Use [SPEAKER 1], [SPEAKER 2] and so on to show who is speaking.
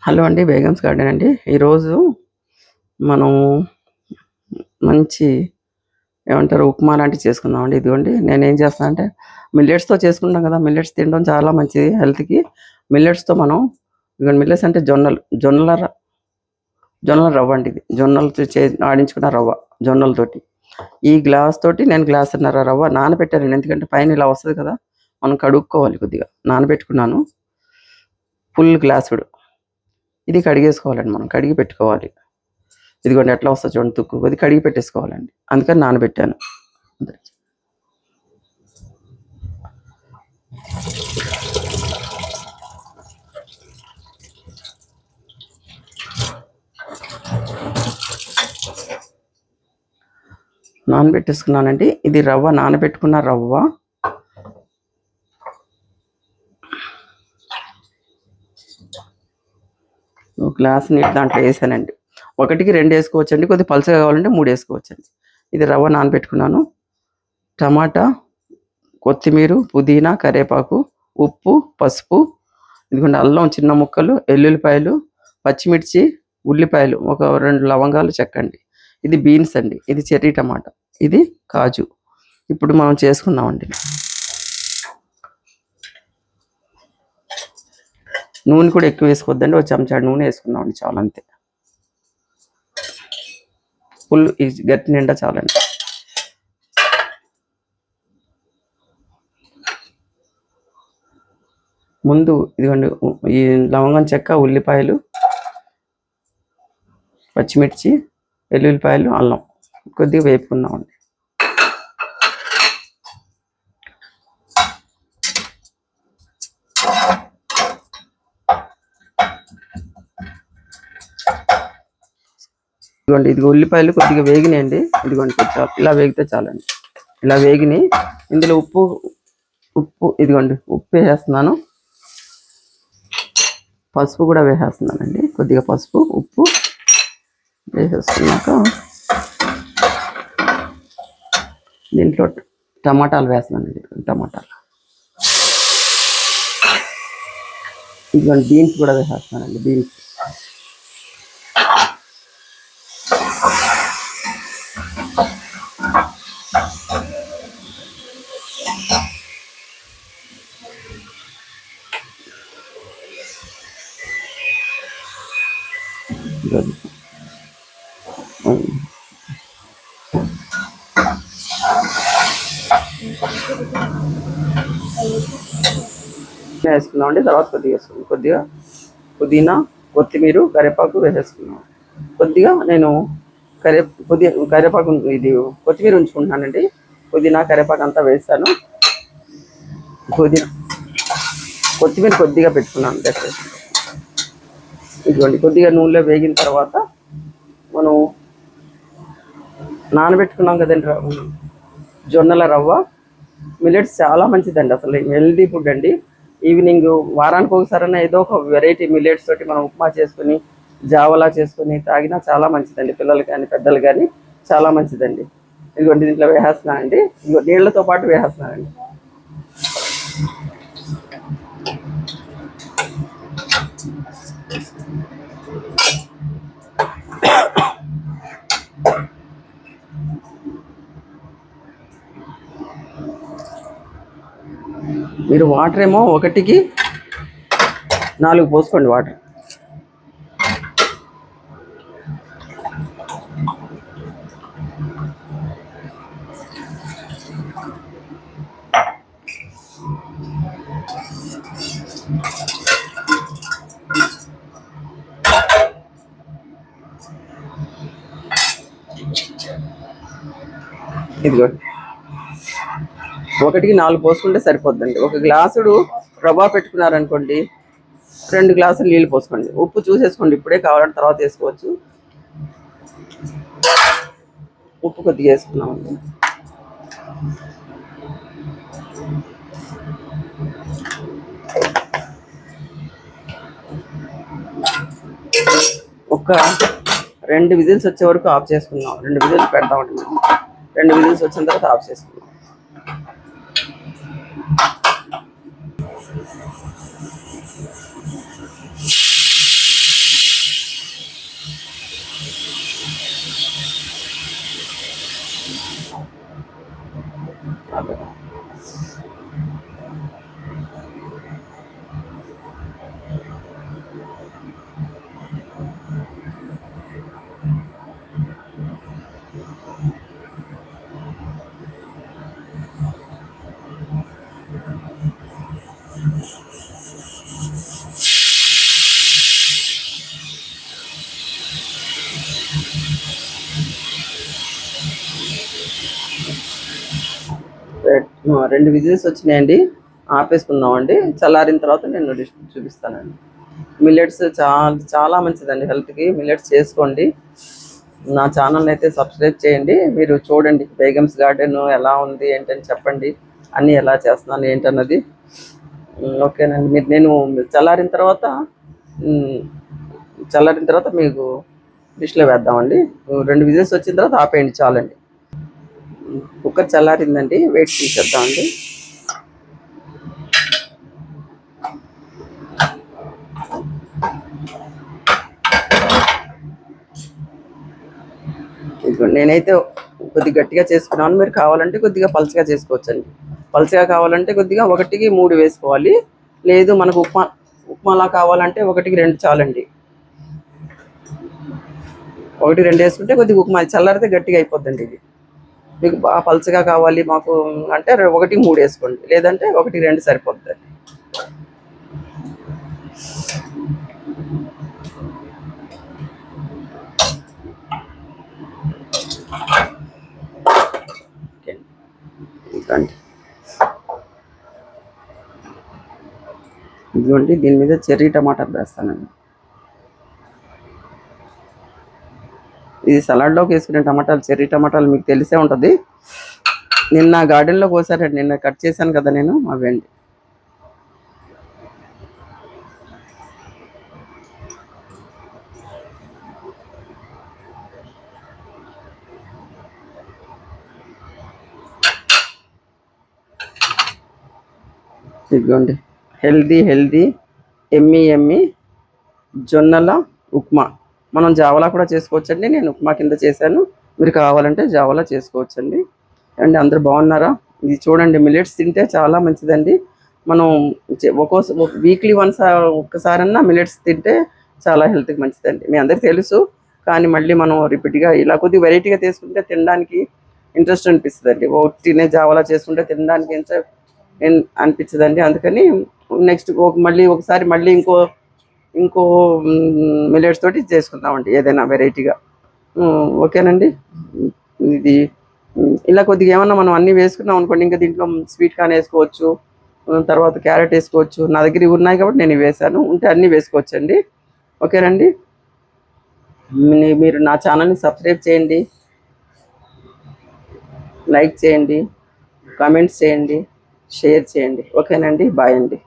[SPEAKER 1] Hello అండి, Begums garden అండి. ఈరోజు మనం మంచి ఏమంటారు ఉప్మా లాంటివి చేసుకుందామండి. ఇదిగోండి నేనేం చేస్తాను అంటే మిల్లెట్స్తో చేసుకుంటాం కదా. మిల్లెట్స్ తినడం చాలా మంచిది హెల్త్కి. మిల్లెట్స్తో మనం ఇదిగోండి, మిల్లెట్స్ అంటే జొన్నల రవ్వ అండి. ఇది జొన్నలతో ఆడించుకున్న రవ్వ, జొన్నలతోటి. ఈ గ్లాస్ తోటి నేను గ్లాసున్నర రవ్వ నానబెట్టానండి. ఎందుకంటే పైన ఇలా వస్తుంది కదా, మనం కడుక్కోవాలి. కొద్దిగా నానబెట్టుకున్నాను. ఫుల్ గ్లాసుడు ఇది కడిగేసుకోవాలండి. మనం కడిగి పెట్టుకోవాలి. ఇదిగోండి ఎట్లా వస్తుంది చూడండి, తుక్కు కొద్ది కడిగి పెట్టేసుకోవాలండి. అందుకని నానబెట్టాను. నానబెట్టేసుకున్నానండి. ఇది రవ్వ, నానబెట్టుకున్న రవ్వ. గ్లాస్ నీటి దాంట్లో వేసానండి. 1కి 2 వేసుకోవచ్చండి. కొద్దిగా పలుచగా కావాలంటే 3 వేసుకోవచ్చండి. ఇది రవ్వ నానబెట్టుకున్నాను. టమాటా, కొత్తిమీర, పుదీనా, కరివేపాకు, ఉప్పు, పసుపు, ఇదిగోండి అల్లం చిన్న ముక్కలు, ఎల్లుల్లిపాయలు, పచ్చిమిర్చి, ఉల్లిపాయలు, ఒక 2 లవంగాలు చెక్కండి. ఇది బీన్స్ అండి. ఇది చెర్రీ టమాటా, ఇది కాజు. ఇప్పుడు మనం చేసుకుందామండి. నూనె కూడా ఎక్కువ వేసుకోవద్దండి. ఒక చెంచాడు నూనె వేసుకుందామండి, చాలా అంతే. ఫుల్ ఈ గట్టి నిండా చాలండి. ముందు ఇదిగోండి ఈ లవంగం చెక్క, ఉల్లిపాయలు, పచ్చిమిర్చి, ఎల్లుల్లిపాయలు, అల్లం కొద్దిగా వేపుకుందామండి. ఇదిగోండి ఇది ఉల్లిపాయలు కొద్దిగా వేగినాయండి. ఇదిగోండి కొంచెం ఇలా వేగితే చాలండి. ఇలా వేగినాయి. ఇందులో ఉప్పు ఇదిగోండి ఉప్పు వేసేస్తున్నాను. పసుపు కూడా వేసేస్తున్నానండి. కొద్దిగా పసుపు, ఉప్పు వేసేస్తున్నాక దీంట్లో టమాటాలు వేస్తున్నానండి. టమాటాలు ఇదిగోండి బీన్స్ కూడా వేసేస్తున్నానండి. బీన్స్ వేసుకున్నామండి. తర్వాత కొద్దిగా పుదీనా, కొత్తిమీర, కరివేపాకు వేసేసుకున్నాం. కొద్దిగా నేను కరివేపాకు ఇది కొత్తిమీర ఉంచుకుంటున్నానండి. పుదీనా, కరివేపాకు అంతా వేస్తాను. కొత్తిమీర కొద్దిగా పెట్టుకున్నాను డెకరేషన్. ఇదిగోండి కొద్దిగా నూనెలో వేగిన తర్వాత మనం నానబెట్టుకున్నాం కదండి జొన్నల రవ్వ. మిల్లెట్స్ చాలా మంచిదండి, అసలు హెల్దీ ఫుడ్ అండి. ఈవినింగ్ వారానికి ఒకసారైనా ఏదో ఒక వెరైటీ మిల్లెట్స్ తోటి మనం ఉప్మా చేసుకుని, జావలా చేసుకుని తాగినా చాలా మంచిదండి. పిల్లలు కానీ పెద్దలు కానీ చాలా మంచిదండి. ఇదిగోండి దీంట్లో వేసేస్తున్నానండి. ఇదిగో నీళ్లతో పాటు వేసేస్తున్నానండి. మీరు వాటర్ ఏమో 1కి 4 పోసుకోండి వాటర్. ఇదిగోండి 1కి 4 పోసుకుంటే సరిపోద్దండి. 1 గ్లాసుడు రవ్వ పెట్టుకున్నారనుకోండి, 2 గ్లాసులు నీళ్ళు పోసుకోండి. ఉప్పు చూసేసుకోండి, ఇప్పుడే కావాలంటే తర్వాత వేసుకోవచ్చు. ఉప్పు కొద్దిగా వేసుకున్నామండి. ఒక 2 విజిల్స్ వచ్చే వరకు ఆఫ్ చేసుకున్నాం. 2 విజిల్స్ పెడతామండి. 2 విజిల్స్ వచ్చిన తర్వాత ఆఫ్ చేసుకున్నాం. రెండు విజిల్స్ వచ్చినాయండి, ఆపేసుకుందామండి. చల్లారిన తర్వాత నేను డిష్ చూపిస్తానండి. మిల్లెట్స్ చాలా చాలా మంచిదండి హెల్త్కి. మిల్లెట్స్ చేసుకోండి. నా ఛానల్ అయితే సబ్స్క్రైబ్ చేయండి. మీరు చూడండి బేగమ్స్ గార్డెన్ ఎలా ఉంది ఏంటని చెప్పండి, అన్నీ ఎలా చేస్తున్నాను ఏంటన్నది. ఓకేనండి. నేను ఉమ్, చల్లారిన తర్వాత మీకు డిష్లో వేద్దామండి. 2 విజిల్స్ వచ్చిన తర్వాత ఆపేయండి చాలండి. కుక్కర్ చల్లారిందండి, వెయిట్ తీసేద్దామండి. ఇదిగోండి, నేనైతే కొద్దిగా గట్టిగా చేసుకున్నాను. మీరు కావాలంటే కొద్దిగా పలుచగా చేసుకోవచ్చండి. పలుచగా కావాలంటే కొద్దిగా 1కి 3 వేసుకోవాలి. లేదు మనకు ఉప్మాలా కావాలంటే 1కి 2 చాలండి. 1, 2 వేసుకుంటే కొద్దిగా ఉప్మా చల్లారితే గట్టిగా అయిపోద్దండి. ఇది మీకు బాగా పలుచగా కావాలి మాకు అంటే 1కి 3 వేసుకోండి, లేదంటే 1, 2 సరిపోద్దండి. ఇదిగోండి, ఇదిగోండి దీని మీద చెర్రీ టమాటా వేస్తానండి. ఇది సలాడ్లోకి వేసుకునే టమాటాలు, చెర్రీ టమాటాలు మీకు తెలిసే ఉంటుంది. నిన్న గార్డెన్లో కోసారండి, నిన్న కట్ చేశాను కదా నేను, అవండి. ఇదిగోండి, హెల్దీ ఎమ్మి జొన్నల ఉప్మా. మనం జావలా కూడా చేసుకోవచ్చండి. నేను ఉప్మా కింద చేశాను, మీరు కావాలంటే జావలా చేసుకోవచ్చండి. అండ్ అందరు బాగున్నారా? ఇది చూడండి, మిల్లెట్స్ తింటే చాలా మంచిదండి. మనం వీక్లీ వన్స్ ఒక్కసారన్నా మిల్లెట్స్ తింటే చాలా హెల్త్కి మంచిదండి. మీ అందరికి తెలుసు, కానీ మళ్ళీ మనం రిపీట్గా ఇలా కొద్దిగా వెరైటీగా తీసుకుంటే తినడానికి ఇంట్రెస్ట్ అనిపిస్తుందండి. తినే జావలా చేసుకుంటే తినడానికి అనిపించదండి. అందుకని నెక్స్ట్ మళ్ళీ ఇంకో మిల్లెట్స్ తోటి చేసుకుందామండి ఏదైనా వెరైటీగా. ఓకేనండి. ఇది ఇలా కొద్దిగా ఏమన్నా మనం అన్నీ వేసుకున్నాం అనుకోండి, ఇంకా దీంట్లో స్వీట్ కార్న్ వేసుకోవచ్చు, తర్వాత క్యారెట్ వేసుకోవచ్చు. నా దగ్గర ఇవి ఉన్నాయి కాబట్టి నేను ఇవి వేసాను, ఉంటే అన్నీ వేసుకోవచ్చండి. ఓకేనండి. మీరు నా ఛానల్ని సబ్స్క్రైబ్ చేయండి, లైక్ చేయండి, కామెంట్స్ చేయండి, షేర్ చేయండి. ఓకేనండి. బాయ్ అండి.